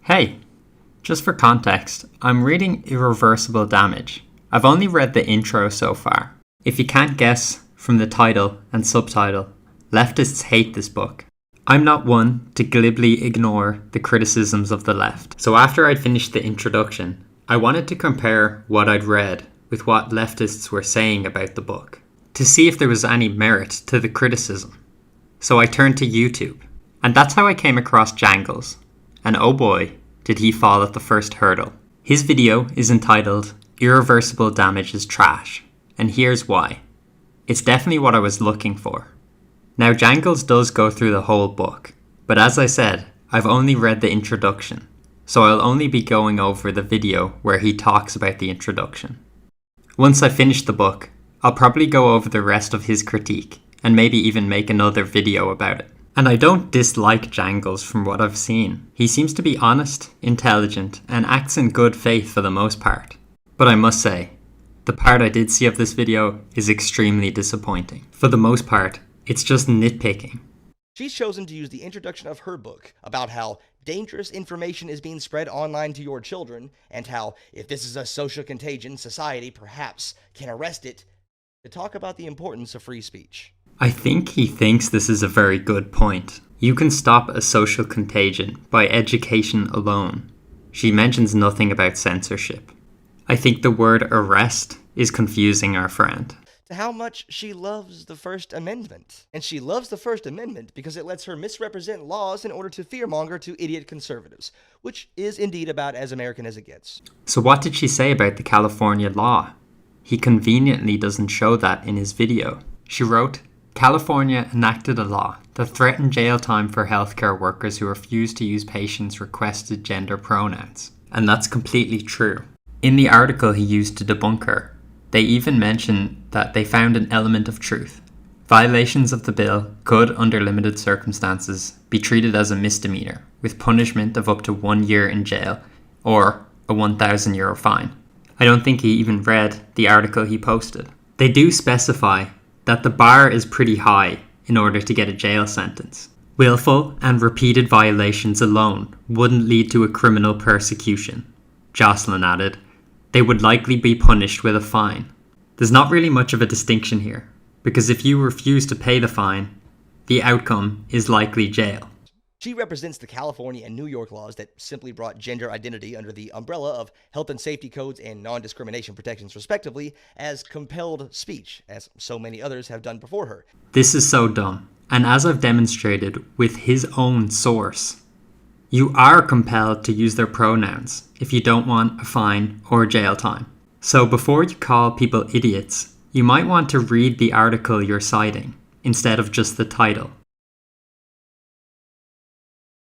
Hey, just for context, I'm reading Irreversible Damage. I've only read the intro so far. If you can't guess from the title and subtitle, leftists hate this book. I'm not one to glibly ignore the criticisms of the left. So after I'd finished the introduction, I wanted to compare what I'd read with what leftists were saying about the book, to see if there was any merit to the criticism. So I turned to YouTube, and that's how I came across Jangles. And oh boy, did he fall at the first hurdle. His video is entitled Irreversible Damage is Trash, and here's why. It's definitely what I was looking for. Now Jangles does go through the whole book, but as I said, I've only read the introduction, so I'll only be going over the video where he talks about the introduction. Once I finish the book, I'll probably go over the rest of his critique, and maybe even make another video about it. And I don't dislike Jangles from what I've seen. He seems to be honest, intelligent, and acts in good faith for the most part. But I must say, the part I did see of this video is extremely disappointing. For the most part, it's just nitpicking. She's chosen to use the introduction of her book about how dangerous information is being spread online to your children, and how, if this is a social contagion, society perhaps can arrest it, to talk about the importance of free speech. I think he thinks this is a very good point. You can stop a social contagion by education alone. She mentions nothing about censorship. I think the word arrest is confusing our friend. To how much she loves the First Amendment. And she loves the First Amendment because it lets her misrepresent laws in order to fearmonger to idiot conservatives, which is indeed about as American as it gets. So what did she say about the California law? He conveniently doesn't show that in his video. She wrote, California enacted a law that threatened jail time for healthcare workers who refuse to use patients' requested gender pronouns. And that's completely true. In the article he used to debunk her, they even mention that they found an element of truth. Violations of the bill could, under limited circumstances, be treated as a misdemeanor, with punishment of up to 1 year in jail or a €1,000 fine. I don't think he even read the article he posted. They do specify that the bar is pretty high in order to get a jail sentence. Willful and repeated violations alone wouldn't lead to a criminal persecution. Jocelyn added, they would likely be punished with a fine. There's not really much of a distinction here, because if you refuse to pay the fine, the outcome is likely jail. She represents the California and New York laws that simply brought gender identity under the umbrella of health and safety codes and non-discrimination protections respectively as compelled speech, as so many others have done before her. This is so dumb, and as I've demonstrated with his own source, you are compelled to use their pronouns if you don't want a fine or jail time. So before you call people idiots, you might want to read the article you're citing instead of just the title.